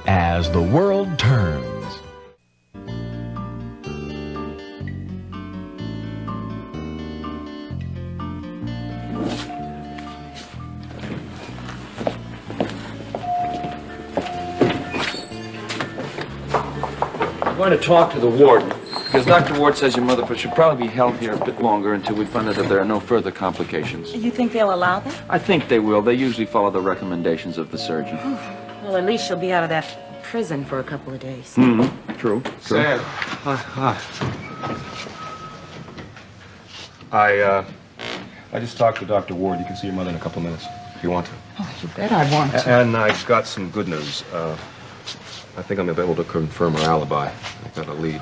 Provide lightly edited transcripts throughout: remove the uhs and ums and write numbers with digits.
as the world turns. I'm going to talk to the warden, because Dr. Ward says your mother should probably be held here a bit longer until we find out that there are no further complications. You think they'll allow that? I think they will. They usually follow the recommendations of the surgeon. Well, at least she'll be out of that prison for a couple of days. Mm-hmm. True. Sam. Hi. I just talked to Dr. Ward. You can see your mother in a couple of minutes, if you want to. Oh, you bet I want to. And I got some good news. I think I'm able to confirm her alibi. I got a lead.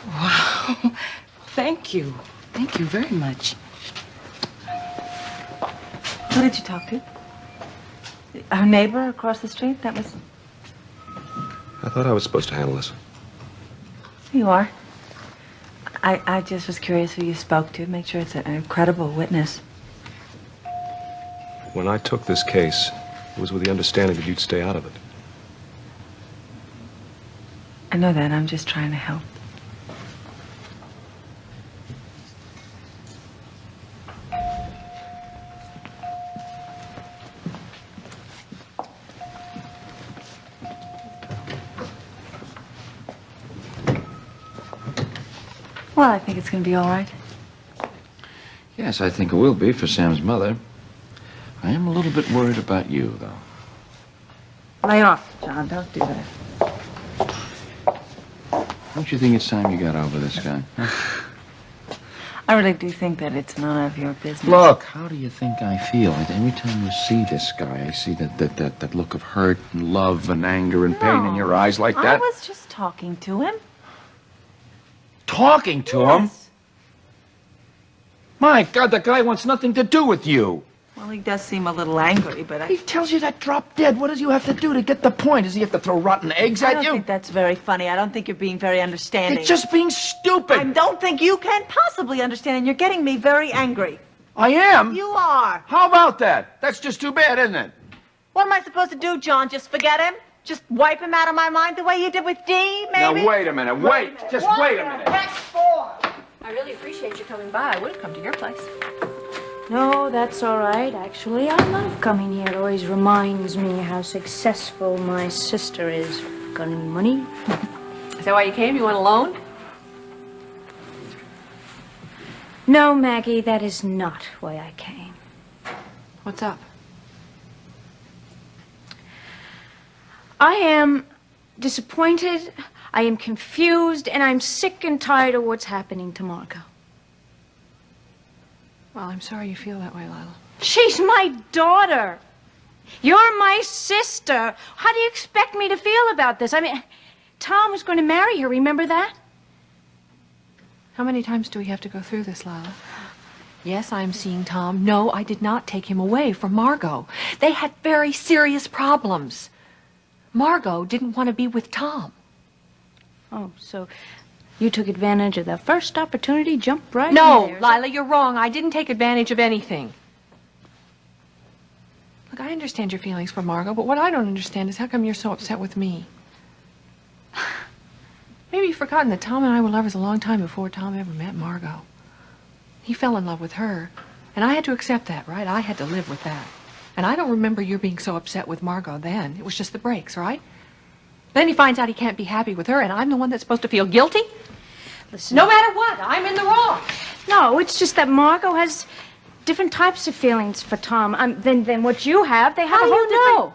Wow. Thank you. Thank you very much. Who did you talk to? Our neighbor across the street? That was... I thought I was supposed to handle this. You are. I just was curious who you spoke to. Make sure it's an credible witness. When I took this case, it was with the understanding that you'd stay out of it. I know that. I'm just trying to help. Well, I think it's going to be all right. Yes, I think it will be for Sam's mother. I am a little bit worried about you, though. Lay off, John. Don't do that. Don't you think it's time you got over this guy? Huh? I really do think that it's none of your business. Look, how do you think I feel? Every time you see this guy, I see that look of hurt and love and anger and pain in your eyes like that. I was just talking to him. Talking to him? My God, the guy wants nothing to do with you. Well, he does seem a little angry, but He tells you that drop dead. What does you have to do to get the point? Does he have to throw rotten eggs I at don't you? think that's very funny. I don't think you're being very understanding. It's just being stupid. I don't think you can possibly understand, and you're getting me very angry. I am? You are. How about that? That's just too bad, isn't it? What am I supposed to do, John? Just forget him? Just wipe him out of my mind the way you did with Dee, maybe? Now, wait a minute. Wait. Just wait a minute. I really appreciate you coming by. I would have come to your place. No, that's all right, actually. I love coming here. It always reminds me how successful my sister is. Got any money? Is that why you came? You want a loan? No, Maggie, that is not why I came. What's up? I am disappointed, I am confused, and I'm sick and tired of what's happening to Margot. Well, I'm sorry you feel that way, Lila. She's my daughter. You're my sister. How do you expect me to feel about this? I mean, Tom was going to marry her, remember that? How many times do we have to go through this, Lila? Yes, I am seeing Tom. No, I did not take him away from Margot. They had very serious problems. Margot didn't want to be with Tom. Oh, so you took advantage of the first opportunity, jumped right in No, there. Lila, you're wrong. I didn't take advantage of anything. Look, I understand your feelings for Margot, but what I don't understand is how come you're so upset with me? Maybe you've forgotten that Tom and I were lovers a long time before Tom ever met Margot. He fell in love with her, and I had to accept that, right? I had to live with that. And I don't remember you being so upset with Margot then. It was just the breaks, right? Then he finds out he can't be happy with her, and I'm the one that's supposed to feel guilty? Listen, No matter what, I'm in the wrong. no, it's just that Margot has different types of feelings for Tom than what you have. They have How a do whole you different... know?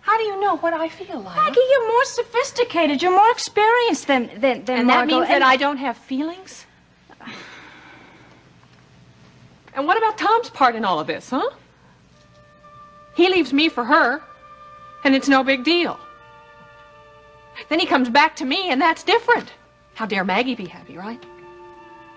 How do you know what I feel like? Maggie, you're more sophisticated. You're more experienced than And that Margot. means that I don't have feelings? And what about Tom's part in all of this, huh? He leaves me for her, and it's no big deal. Then he comes back to me, and that's different. How dare Maggie be happy, right?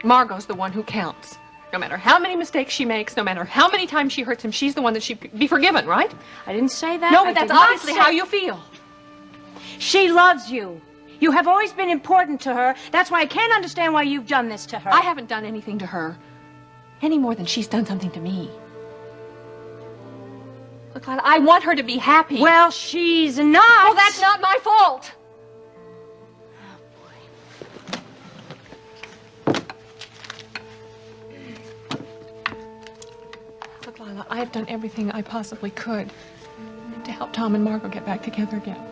Margot's the one who counts. No matter how many mistakes she makes, no matter how many times she hurts him, she's the one that should be forgiven, right? I didn't say that. No, I but that's did not obviously say- how you feel. She loves you. You have always been important to her. That's why I can't understand why you've done this to her. I haven't done anything to her, any more than she's done something to me. Look, Lila, I want her to be happy. Well, she's not. Well, that's not my fault. Look, Lila, I have done everything I possibly could to help Tom and Margot get back together again.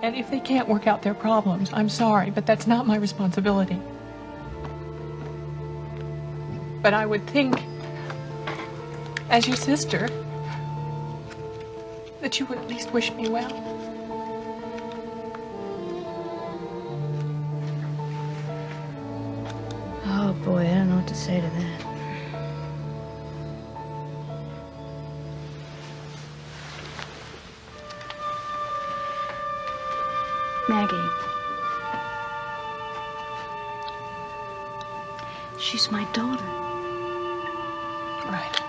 And if they can't work out their problems, I'm sorry, but that's not my responsibility. But I would think, as your sister, that you would at least wish me well. Oh, boy, I don't know what to say to that. Maggie. She's my daughter. Right.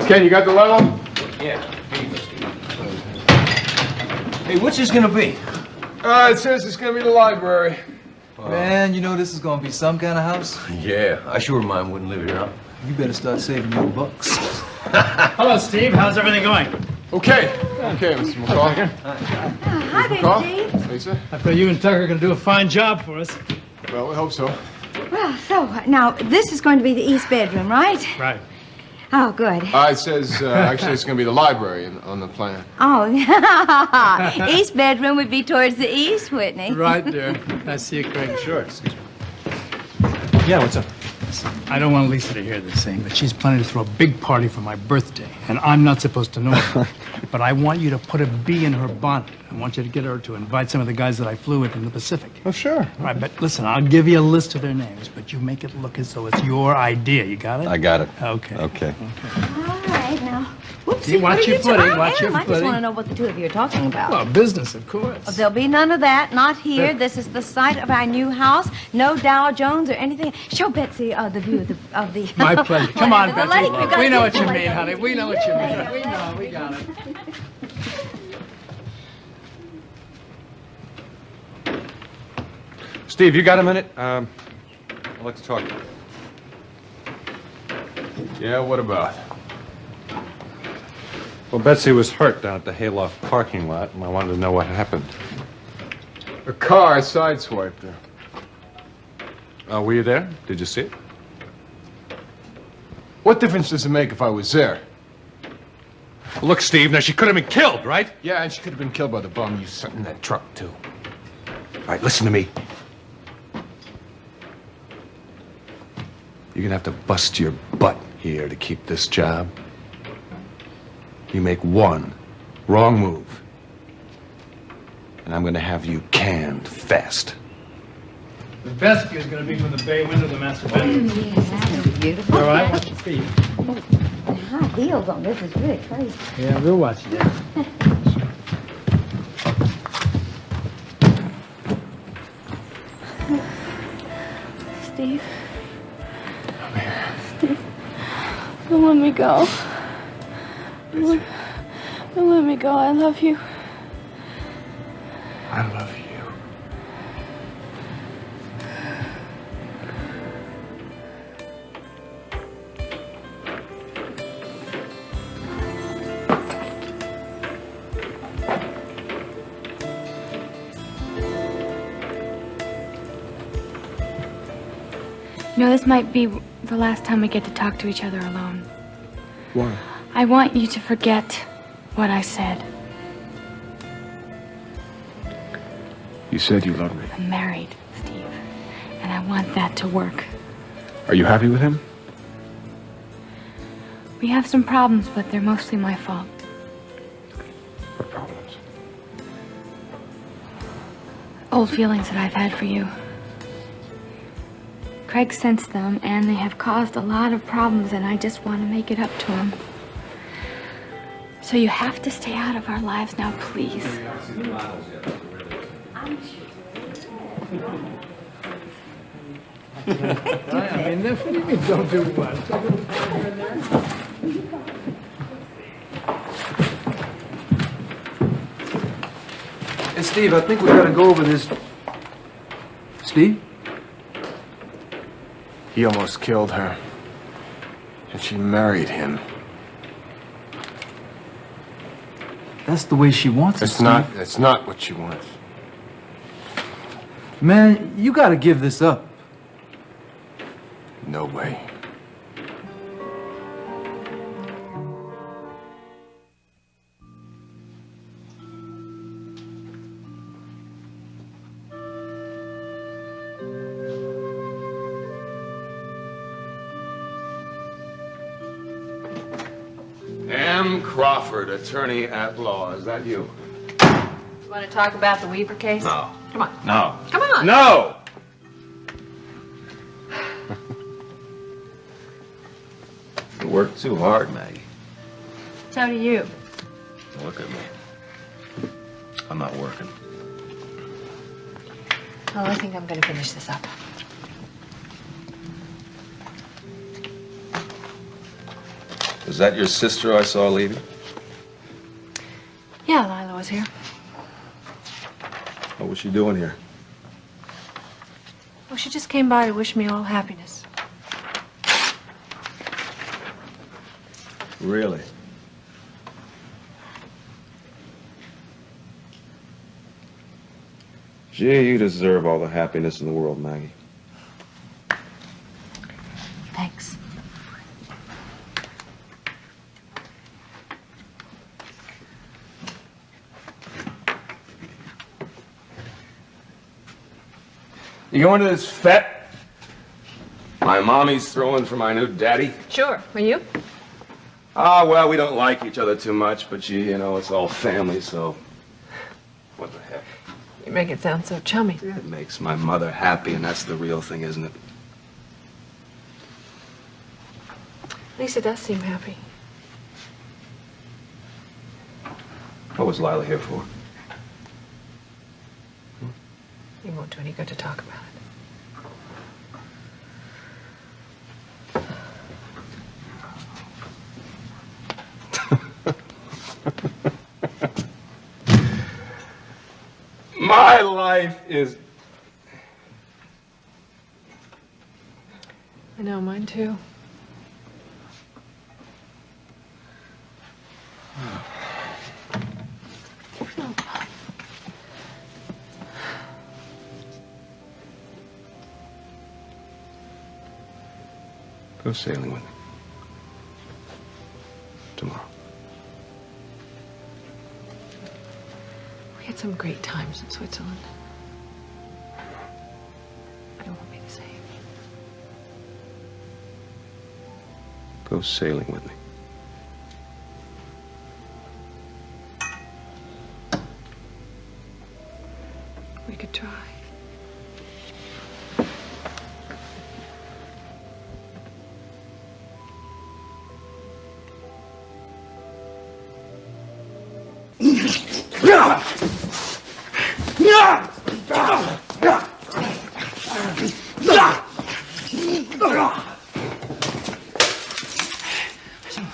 Ken, you got the level? Yeah. Hey, what's this gonna be? It says it's gonna be the library. Man, you know this is gonna be some kind of house? Yeah, I sure mine wouldn't live here, huh? You better start saving your bucks. Hello, Steve. How's everything going? Okay, Mr. McCall. Hi there, Steve. Lisa? I feel you and Tucker are going to do a fine job for us. Well, we hope so. Well, so, now, this is going to be the east bedroom, right? Right. Oh, good. It says, actually, it's gonna be the library on the plan. Oh, east bedroom would be towards the east, Whitney. Right there. I see you, Craig. Sure, excuse me. Yeah, what's up? I don't want Lisa to hear this thing, but she's planning to throw a big party for my birthday, and I'm not supposed to know about it. But I want you to put a bee in her bonnet. I want you to get her to invite some of the guys that I flew with in the Pacific. Oh, sure. All right, but listen, I'll give you a list of their names, but you make it look as though it's your idea. You got it? I got it. Okay. Okay. All right, now. Whoopsie, See, watch your footing, watch your I just footing. want to know what the two of you are talking about. Well, business, of course. There'll be none of that, not here. This is the site of our new house. No Dow Jones or anything. Show Betsy the view of the My pleasure. Come on, whatever, the Betsy. lake. We know what you got mean, it. honey. We know what you mean. We know. We got it. Steve, you got a minute? I'd like to talk to you. Yeah, what about? Well, Betsy was hurt down at the Hayloft parking lot, and I wanted to know what happened. A car sideswiped her. Were you there? Did you see it? What difference does it make if I was there? Look, Steve, now she could have been killed, right? Yeah, and she could have been killed by the bum you sent in that truck, too. All right, listen to me. You're gonna have to bust your butt here to keep this job. You make one wrong move, and I'm gonna have you canned fast. The best view is going to be from the bay window of the master bedroom. Yeah, that'll be beautiful. All right, watch your feet. The high heels on this is really crazy. Yeah, we'll watch it. Steve. Steve, don't let me go. Don't let me go. I love you. I love you. You know, this might be the last time we get to talk to each other alone. Why? I want you to forget what I said. You said you loved me. I'm married, Steve, and I want that to work. Are you happy with him? We have some problems, but they're mostly my fault. What problems? Old feelings that I've had for you. Craig sensed them, and they have caused a lot of problems, and I just want to make it up to him. So you have to stay out of our lives now, please. I mean, what do you mean, don't do what? Hey, Steve, I think we gotta go over this Steve? He almost killed her. And she married him. That's the way she wants it, Steve. That's not what she wants. Man, you gotta give this up. No way. M. Crawford, attorney at law. Is that you? You want to talk about the Weaver case? No. Come on. No. Come on. No! You work too hard, Maggie. So do you. Look at me. I'm not working. Oh, I think I'm going to finish this up. Is that your sister I saw leaving? Yeah, Lila was here. What was she doing here? Well, she just came by to wish me all happiness. Really? Gee, you deserve all the happiness in the world, Maggie. Thanks. You going to this fete? My mommy's throwing for my new daddy. Sure. Are you? Ah, well, we don't like each other too much, but gee, you know, it's all family, so what the heck? You make it sound so chummy. It makes my mother happy, and that's the real thing, isn't it? Lisa does seem happy. What was Lila here for? You won't do any good to talk about it. My life is... I know, mine too. Go sailing with me. Tomorrow. We had some great times in Switzerland. It won't be the same. Go sailing with me. We could try.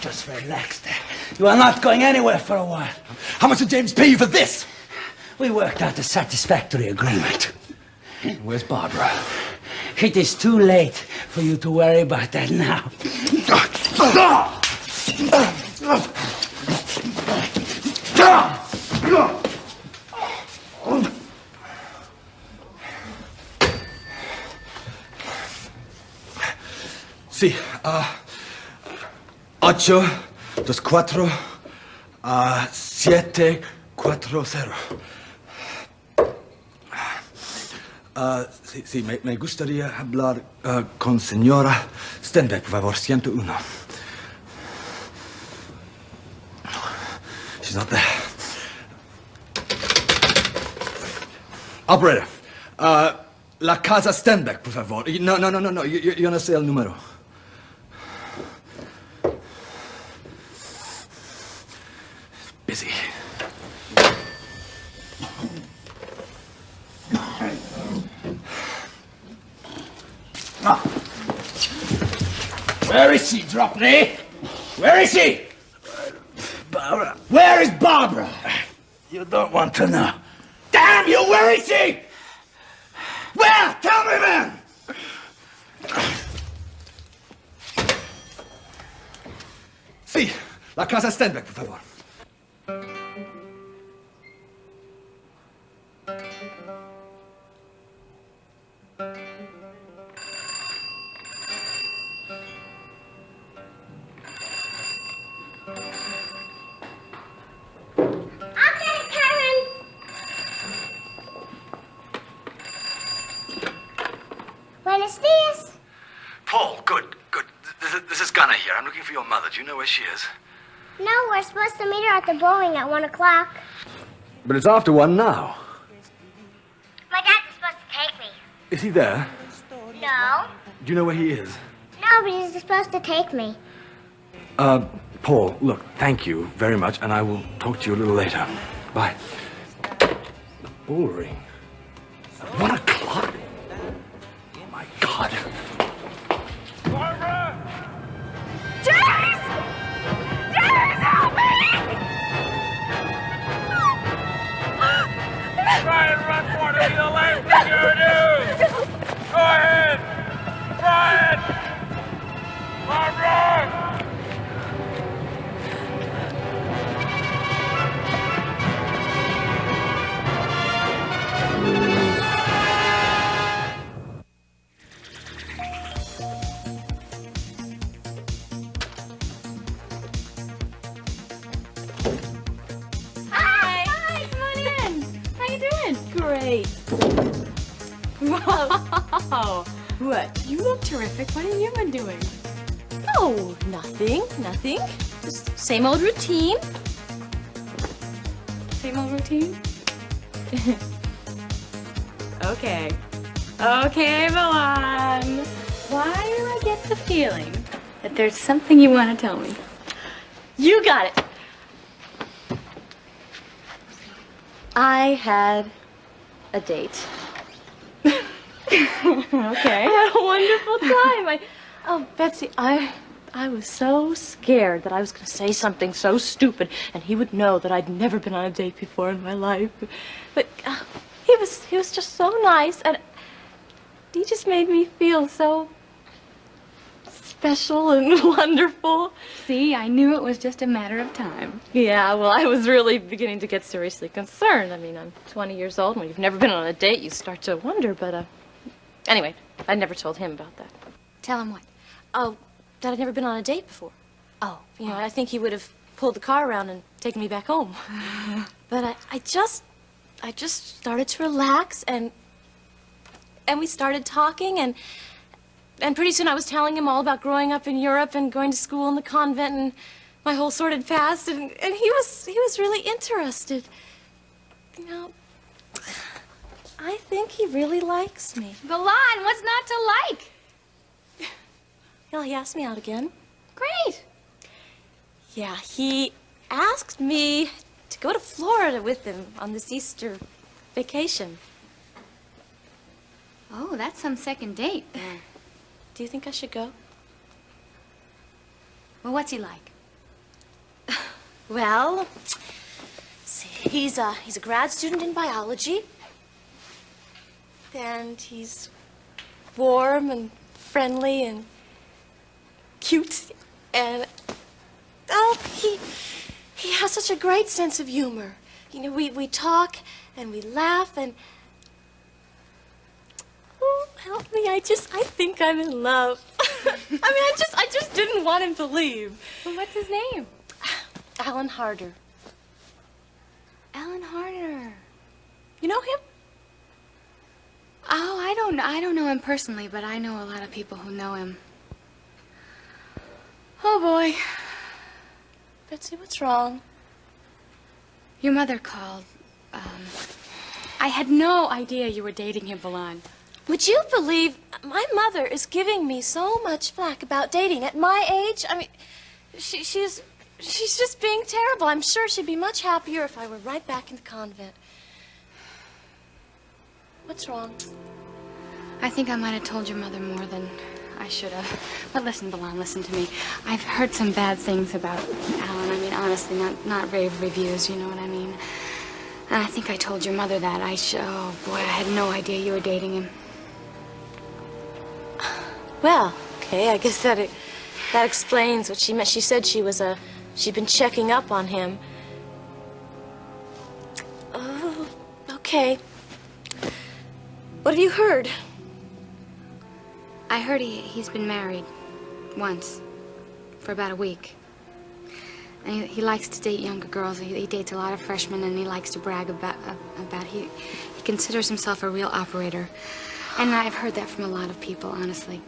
Just relax there. You are not going anywhere for a while. How much did James pay you for this? We worked out a satisfactory agreement. Where's Barbara? It is too late for you to worry about that now. Sí, 8 2 4 7 4 0. Sí, me gustaría hablar con señora Stenbeck, por favor, 101. She's not there. Operator, la casa Stenbeck, por favor. No, yo no sé el número. Busy. Where is she, Dropney? Where is she? Barbara. Where is Barbara? You don't want to know. Damn you, where is she? Where? Tell me, man! Sí, la casa Stenbeck, por favor. Buenos dias. Paul, good. This is Gunnar here. I'm looking for your mother. Do you know where she is? No, we're supposed to meet her at the bowling at 1 o'clock. But it's after 1 now. My dad is supposed to take me. Is he there? No. Do you know where he is? No, but he's supposed to take me. Paul, look, thank you very much, and I will talk to you a little later. Bye. The bull ring. At 1 o'clock? Oh, my God. Barbara! James! James, help me! Try and run for it. It'll be the last thing you do. Go ahead. Try it. Barbara! Great. Wow. What? You look terrific. What have you been doing? Oh, nothing. Just same old routine. Same old routine? Okay, Milan. Why do I get the feeling that there's something you want to tell me? You got it. I had a date. Okay. I had a wonderful time. Oh, Betsy, I was so scared that I was going to say something so stupid and he would know that I'd never been on a date before in my life. But he was just so nice, and he just made me feel so special and wonderful. See, I knew it was just a matter of time. Yeah, well, I was really beginning to get seriously concerned. I mean, I'm 20 years old. When you've never been on a date, you start to wonder, but, anyway, I never told him about that. Tell him what? Oh, that I'd never been on a date before. Oh, you know, I think he would have pulled the car around and taken me back home. But I just started to relax, and we started talking, and pretty soon I was telling him all about growing up in Europe and going to school in the convent and my whole sordid past, and he was really interested. You know, I think he really likes me. Milan, what's not to like? Well, he asked me out again. Great. Yeah, he asked me to go to Florida with him on this Easter vacation. Oh, that's some second date. Do you think I should go? Well, what's he like? Well, see, he's a grad student in biology. And he's warm and friendly and cute, and he has such a great sense of humor. You know, we talk and we laugh, and oh, help me, I think I'm in love. I mean, I just didn't want him to leave. Well, what's his name? Alan Harder. Alan Harder. You know him? Oh, I don't know him personally, but I know a lot of people who know him. Oh, boy. Betsy, what's wrong? Your mother called. I had no idea you were dating him, Milan. Would you believe my mother is giving me so much flack about dating at my age? I mean, she's just being terrible. I'm sure she'd be much happier if I were right back in the convent. What's wrong? I think I might have told your mother more than I should have. But listen, Milan, listen to me. I've heard some bad things about Alan. I mean, honestly, not rave reviews, you know what I mean? And I think I told your mother that. Oh, boy, I had no idea you were dating him. Well, okay, I guess that explains what she meant. She said she'd been checking up on him. Oh, okay. What have you heard? I heard he's been married once for about a week. And he likes to date younger girls. He dates a lot of freshmen, and he likes to brag about he considers himself a real operator. And I've heard that from a lot of people, honestly.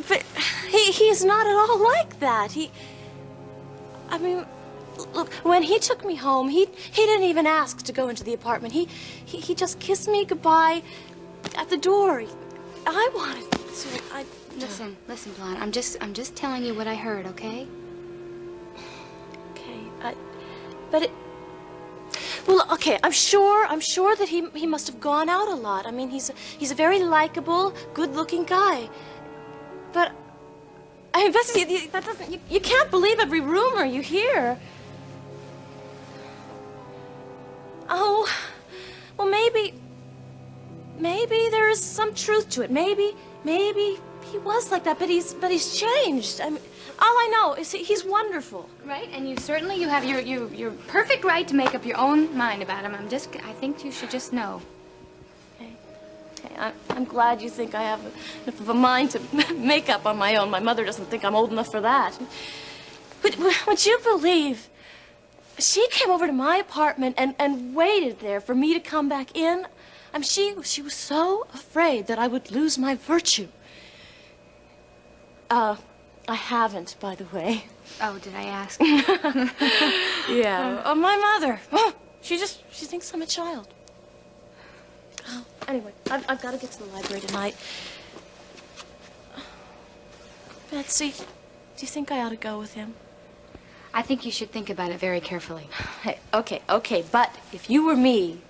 But he's not at all like that. I mean, look, when he took me home, he didn't even ask to go into the apartment. He just kissed me goodbye at the door. I wanted to. Listen, Blonde. I'm just telling you what I heard, okay? Okay. Well, okay. I'm sure that he must have gone out a lot. I mean, he's a very likable, good-looking guy. But I mean, Bessie, that doesn't. You can't believe every rumor you hear. Oh, well, maybe there is some truth to it. Maybe he was like that, but he's changed. I mean, all I know is he's wonderful. Right, and you have your perfect right to make up your own mind about him. I think you should just know. Okay, I'm glad you think I have enough of a mind to make up on my own. My mother doesn't think I'm old enough for that. But would you believe? She came over to my apartment and waited there for me to come back in. I mean, she was so afraid that I would lose my virtue. I haven't, by the way. Oh, did I ask? Yeah. My mother. Oh, she thinks I'm a child. Oh, anyway, I've got to get to the library tonight. Betsy, do you think I ought to go with him? I think you should think about it very carefully. Hey, okay, but if you were me,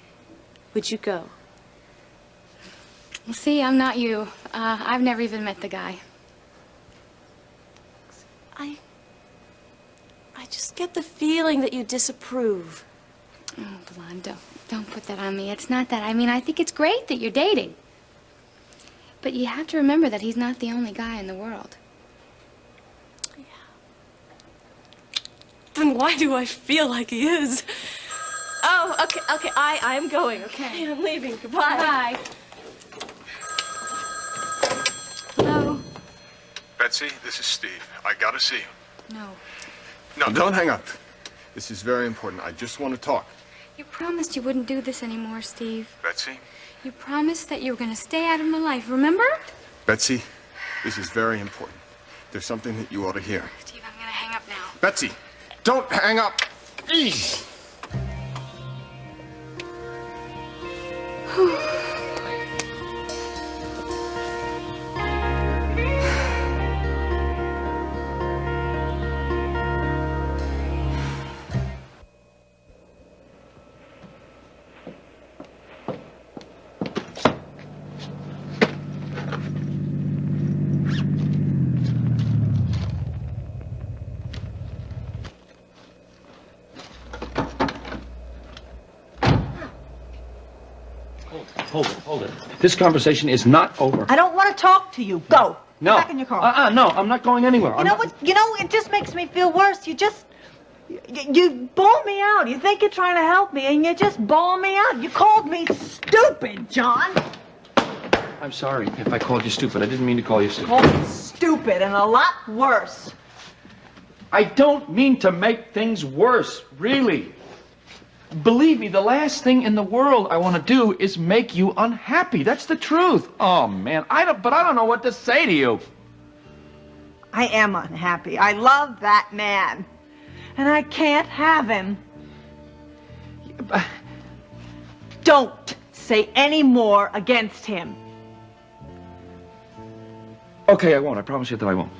would you go? Well, see, I'm not you. I've never even met the guy. I just get the feeling that you disapprove. Oh, Blonde, don't put that on me. It's not that. I mean, I think it's great that you're dating. But you have to remember that he's not the only guy in the world. Yeah. Then why do I feel like he is? Oh, okay, I'm going, okay? I'm leaving. Goodbye. Bye. Hello? Betsy, this is Steve. I gotta see you. No. No, don't hang up. This is very important. I just want to talk. You promised you wouldn't do this anymore, Steve. Betsy? You promised that you were going to stay out of my life, remember? Betsy, this is very important. There's something that you ought to hear. Steve, I'm going to hang up now. Betsy, don't hang up. Eesh. Hold it. This conversation is not over. I don't want to talk to you. Go. No. Get back in your car. No, I'm not going anywhere. You know what? You know, it just makes me feel worse. You bawl me out. You think you're trying to help me, and you just bawl me out. You called me stupid, John. I'm sorry if I called you stupid. I didn't mean to call you stupid. Called me stupid and a lot worse. I don't mean to make things worse, really. Believe me, the last thing in the world I want to do is make you unhappy. That's the truth. Oh, man, I don't know what to say to you. I am unhappy. I love that man. And I can't have him. Don't say any more against him. Okay, I won't. I promise you that I won't.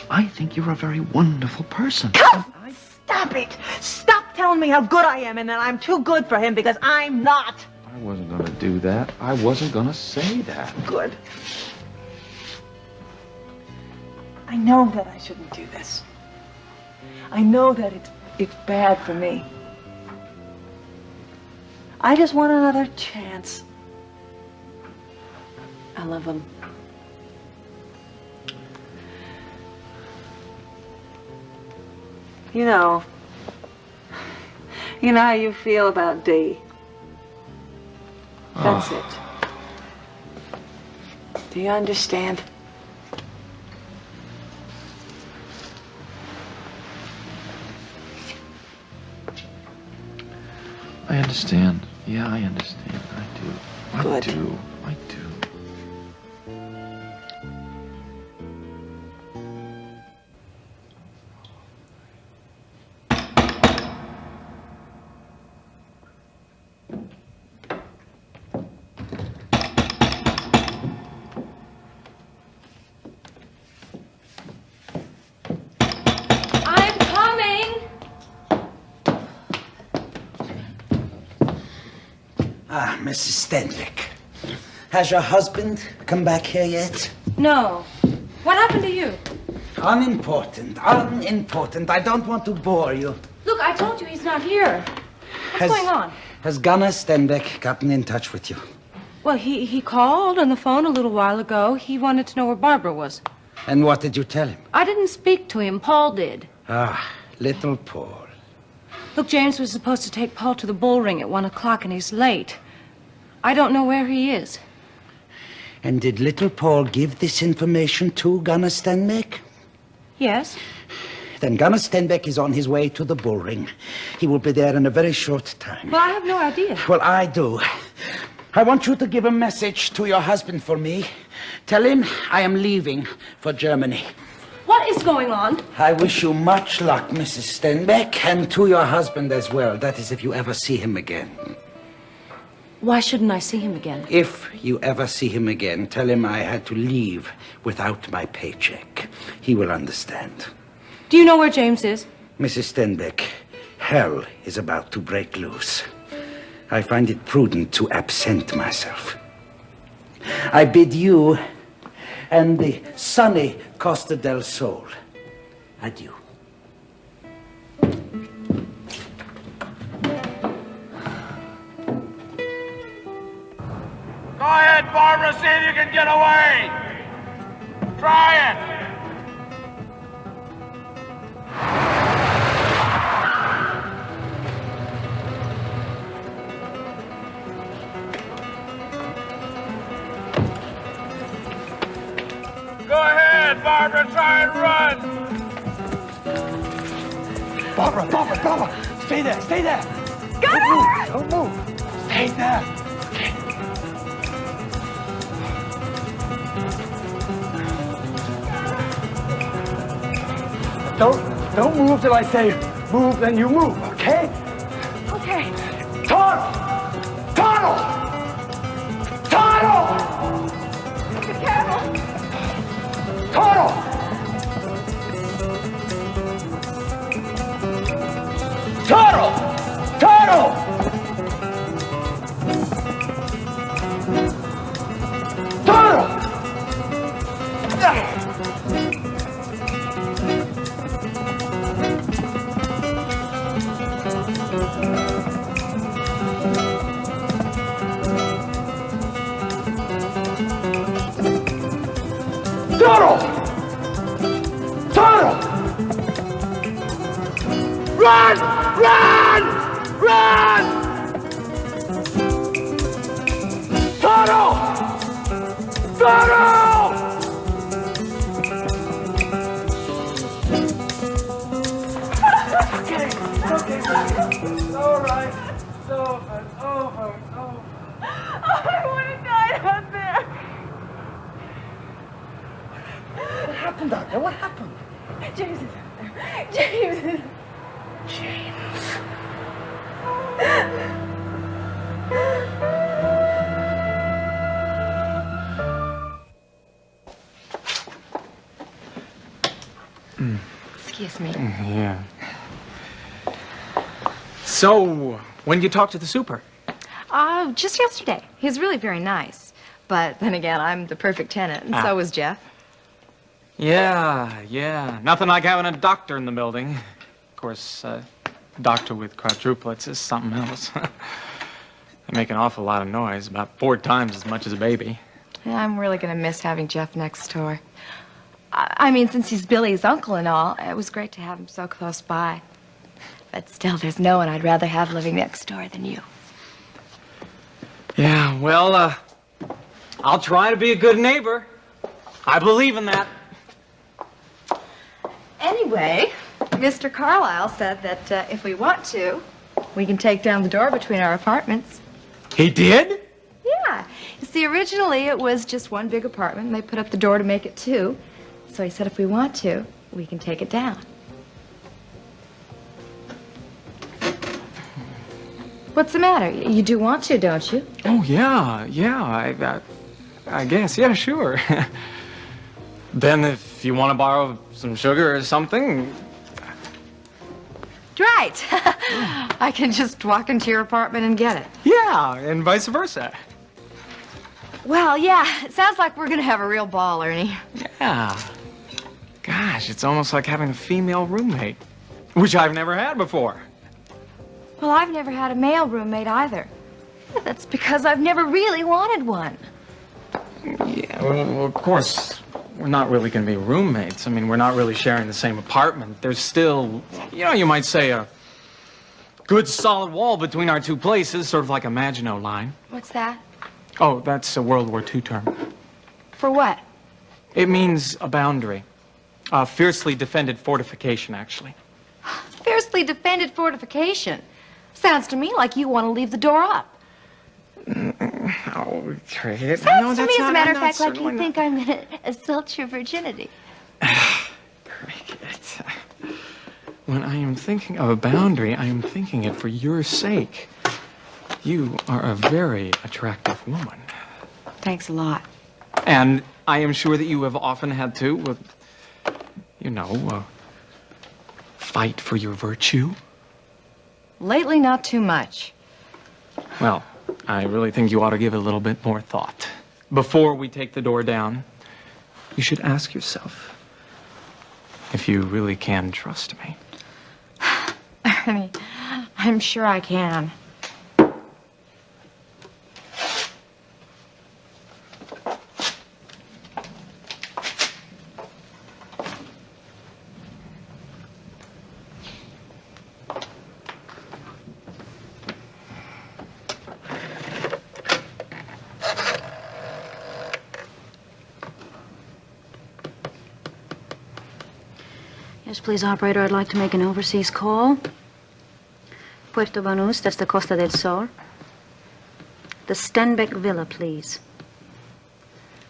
I think you're a very wonderful person. Stop it! Stop telling me how good I am and that I'm too good for him, because I'm not. I wasn't going to do that. I wasn't going to say that. Good. I know that I shouldn't do this. I know that it's bad for me. I just want another chance. I love him. You know how you feel about Dee. That's it. Do you understand? I understand. Yeah, I understand. I do. Good. I do. I do. I'm coming! Ah, Mrs. Stenwick. Has your husband come back here yet? No. What happened to you? Unimportant. I don't want to bore you. Look, I told you he's not here. What's going on? Has Gunnar Stenbeck gotten in touch with you? Well, he called on the phone a little while ago. He wanted to know where Barbara was. And what did you tell him? I didn't speak to him. Paul did. Ah, little Paul. Look, James was supposed to take Paul to the bull ring at 1 o'clock, and he's late. I don't know where he is. And did little Paul give this information to Gunnar Stenbeck? Yes. Then Gunnar Stenbeck is on his way to the bull ring. He will be there in a very short time. Well, I have no idea. Well, I do. I want you to give a message to your husband for me. Tell him I am leaving for Germany. What is going on? I wish you much luck, Mrs. Stenbeck, and to your husband as well. That is, if you ever see him again. Why shouldn't I see him again? If you ever see him again, tell him I had to leave without my paycheck. He will understand. Do you know where James is? Mrs. Stenbeck, hell is about to break loose. I find it prudent to absent myself. I bid you and the sunny Costa del Sol adieu. Go ahead, Barbara, see if you can get away. Try it. Go ahead, Barbara, try and run. Barbara, stay there, stay there. Gunnar! Don't move. Stay there. Don't move till I say move, then you move, okay? Okay. Tunnel! Tunnel! Tunnel! Be careful. Tunnel! Tunnel! Tunnel! Tunnel! Tunnel! Tunnel! Run! Run! Run! Tunnel! Tunnel! Okay. All right. It's over. I would have died out there. What happened out there? What happened? James is out there. James is... Excuse me. Yeah. So, when did you talk to the super? Just yesterday. He's really very nice. But then again, I'm the perfect tenant, and so was Jeff. Yeah. Nothing like having a doctor in the building. Of course, doctor with quadruplets is something else. They make an awful lot of noise, about 4 times as much as a baby. Yeah, I'm really gonna miss having Jeff next door. I mean, since he's Billy's uncle and all, it was great to have him so close by. But still, there's no one I'd rather have living next door than you. Yeah, well, I'll try to be a good neighbor. I believe in that. Anyway, Mr. Carlisle said that if we want to, we can take down the door between our apartments. He did? Yeah. You see, originally it was just one big apartment, and they put up the door to make it 2. So he said if we want to, we can take it down. What's the matter? You do want to, don't you? Oh, yeah, I guess, yeah, sure. Then if you want to borrow some sugar or something... Right. I can just walk into your apartment and get it. Yeah, and vice versa. Well, yeah, it sounds like we're gonna have a real ball, Ernie. Yeah. Gosh, it's almost like having a female roommate, which I've never had before. Well, I've never had a male roommate either. That's because I've never really wanted one. Yeah, well, of course, we're not really going to be roommates. I mean, we're not really sharing the same apartment. There's still, you might say a good solid wall between our 2 places, sort of like a Maginot Line. What's that? Oh, that's a World War II term. For what? It means a boundary. A fiercely defended fortification, actually. Fiercely defended fortification. Sounds to me like you want to leave the door up. Oh, Cricket. Sounds to me, as a matter of fact, like you think I'm going to assault your virginity. Cricket. When I am thinking of a boundary, I am thinking it for your sake. You are a very attractive woman. Thanks a lot. And I am sure that you have often had to, fight for your virtue. Lately, not too much. Well, I really think you ought to give it a little bit more thought. Before we take the door down, you should ask yourself if you really can trust me. Ernie, I'm sure I can. Yes, please, operator. I'd like to make an overseas call. Puerto Banús, that's the Costa del Sol. The Stenbeck Villa, please.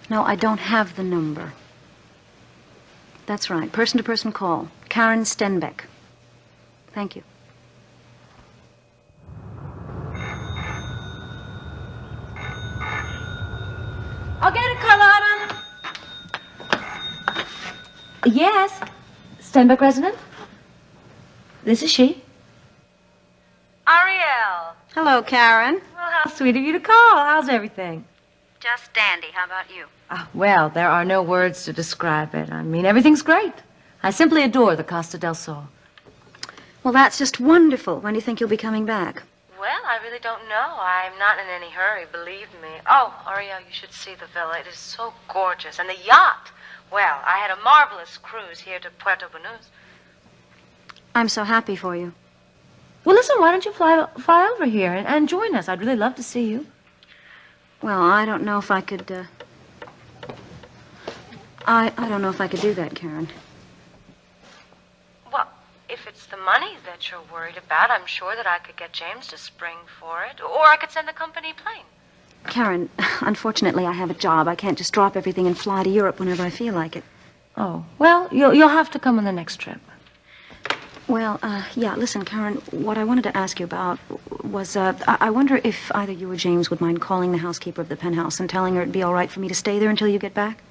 No, I don't have the number. That's right. Person-to-person call. Karen Stenbeck. Thank you. I'll get it, Carlotta. Yes. Stenbeck resident? This is she. Ariel. Hello, Karen. Well, how sweet of you to call. How's everything? Just dandy. How about you? Well, there are no words to describe it. I mean, everything's great. I simply adore the Costa del Sol. Well, that's just wonderful. When do you think you'll be coming back? Well, I really don't know. I'm not in any hurry, believe me. Oh, Ariel, you should see the villa. It is so gorgeous. And the yacht. Well, I had a marvelous cruise here to Puerto Banús. I'm so happy for you. Well, listen, why don't you fly over here and join us? I'd really love to see you. Well, I don't know if I could, I don't know if I could do that, Karen. Well, if it's the money that you're worried about, I'm sure that I could get James to spring for it. Or I could send the company plane. Karen, unfortunately, I have a job. I can't just drop everything and fly to Europe whenever I feel like it. Oh, well, you'll have to come on the next trip. Well, yeah, listen, Karen, what I wanted to ask you about was, I wonder if either you or James would mind calling the housekeeper of the penthouse and telling her it'd be all right for me to stay there until you get back?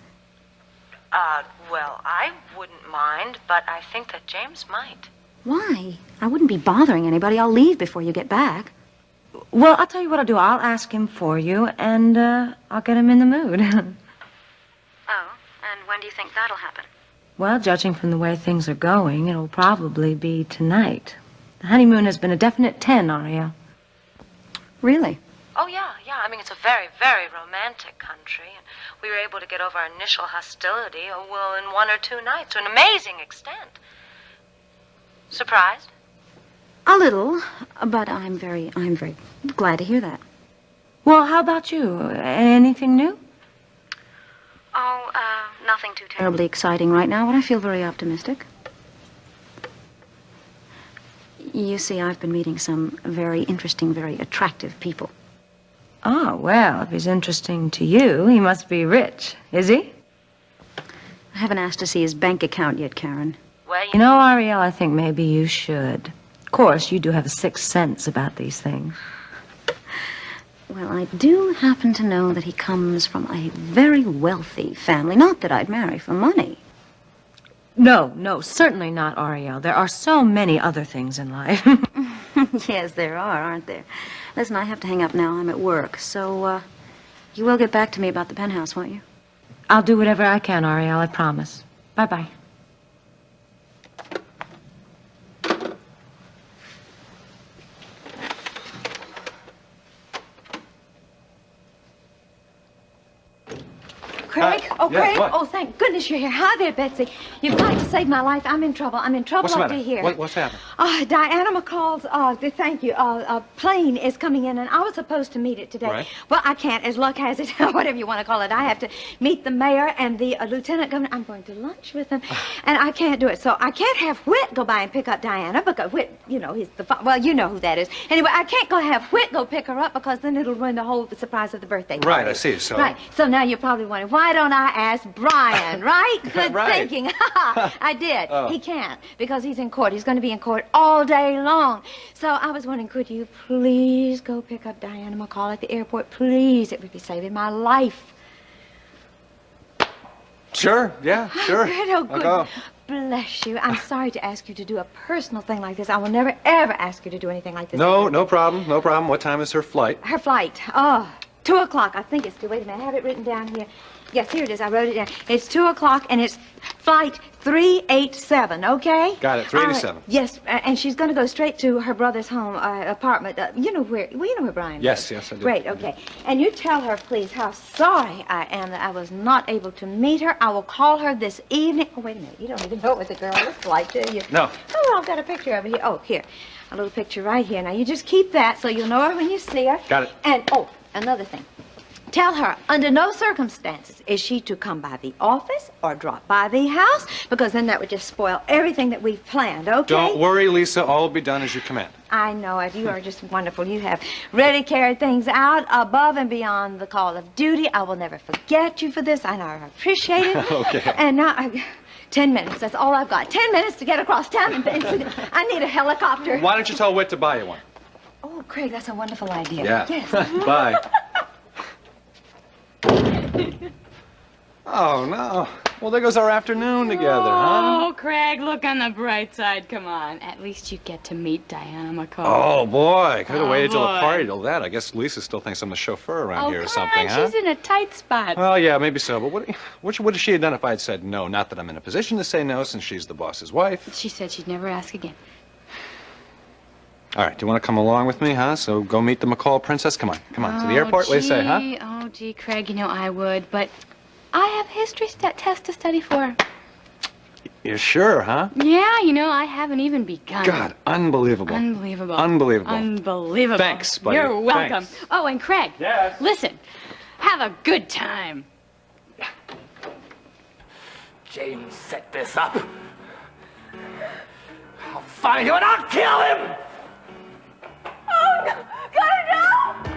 Well, I wouldn't mind, but I think that James might. Why? I wouldn't be bothering anybody. I'll leave before you get back. Well, I'll tell you what I'll do. I'll ask him for you, and I'll get him in the mood. Oh, and when do you think that'll happen? Well, judging from the way things are going, it'll probably be tonight. The honeymoon has been a definite 10, Ariel. Really? Oh, yeah. I mean, it's a very, very romantic country. And we were able to get over our initial hostility, in 1 or 2 nights to an amazing extent. Surprised? A little, but I'm very glad to hear that. Well, how about you? Anything new? Oh, nothing too terribly exciting right now, but I feel very optimistic. You see, I've been meeting some very interesting, very attractive people. Oh, well, if he's interesting to you, he must be rich, is he? I haven't asked to see his bank account yet, Karen. Well, You know, Ariel, I think maybe you should. Of course, you do have a sixth sense about these things. Well, I do happen to know that he comes from a very wealthy family. Not that I'd marry for money. No, certainly not, Ariel. There are so many other things in life. Yes, there are, aren't there? Listen, I have to hang up now. I'm at work. So, you will get back to me about the penthouse, won't you? I'll do whatever I can, Ariel, I promise. Bye-bye. Craig? Yeah, Craig? what? Oh, thank goodness you're here. Hi there, Betsy. You've got to save my life. I'm in trouble. I'm in trouble What's the up matter? to here. What's happening? Diana McCall's, thank you, a plane is coming in, and I was supposed to meet it today. Right. Well, I can't, as luck has it, whatever you want to call it. I have to meet the mayor and the lieutenant governor. I'm going to lunch with them, and I can't do it. So I can't have Whit go by and pick up Diana, because Whit, you know, he's the, well, you know who that is. Anyway, I can't go have Whit go pick her up, because then it'll ruin the whole surprise of the birthday party. Right, I see. So. Right. So now you're probably wondering, why don't I ask Brian, right? Good Right. thinking. I did. Oh. He can't because he's in court. He's going to be in court all day long. So I was wondering, could you please go pick up Diana McCall at the airport? Please. It would be saving my life. Sure, yeah, sure. Good, oh, good. I'll go. Bless you. I'm sorry to ask you to do a personal thing like this. I will never, ever ask you to do anything like this. No problem. What time is her flight? Her flight. 2 o'clock. I think it's 2. Wait a minute. I have it written down here. Yes, here it is. I wrote it down. It's 2 o'clock, and it's flight 387, okay? Got it, 387. Yes, and she's going to go straight to her brother's home, apartment. You know where Brian Yes, lives. I do. Great, okay. And you tell her, please, how sorry I am that I was not able to meet her. I will call her this evening. Oh, wait a minute. You don't even know what the girl looks like, do you? No. Oh, well, I've got a picture of her here. Oh, here. A little picture right here. Now, you just keep that so you'll know her when you see her. Got it. And, another thing. Tell her, under no circumstances is she to come by the office or drop by the house, because then that would just spoil everything that we've planned, okay? Don't worry, Lisa. All will be done as you command. I know it. You are just wonderful. You have really carried things out above and beyond the call of duty. I will never forget you for this. I know I appreciate it. Okay. And now, 10 minutes. That's all I've got. 10 minutes to get across town, and I need a helicopter. Why don't you tell Whit to buy you one? Oh, Craig, that's a wonderful idea. Yeah. Yes. Bye. Oh, no. Well, there goes our afternoon together, huh? Oh, Craig, look on the bright side. Come on. At least you get to meet Diana McCall. Oh, boy. Could have Oh, waited till the boy. party till that. I guess Lisa still thinks I'm the chauffeur around here or come something, on, huh? she's in a tight spot. Well, yeah, maybe so. But what would she have done if I had said no? Not that I'm in a position to say no, since she's the boss's wife. She said she'd never ask again. All right, do you want to come along with me, huh? So go meet the McCall princess. Come on, to the airport. What do you say, huh? Oh, gee, Craig, you know I would, but I have a history test to study for. You're sure, huh? Yeah, you know, I haven't even begun. God, unbelievable. Unbelievable. Unbelievable. Unbelievable. Thanks, buddy. You're welcome. Thanks. Oh, and Craig. Yes? Listen, have a good time. James set this up. I'll find him and I'll kill him! Oh, no. God, no!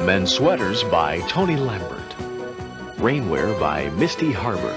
Men's Sweaters by Tony Lambert. Rainwear by Misty Harbor.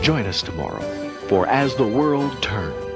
Join us tomorrow for As the World Turns.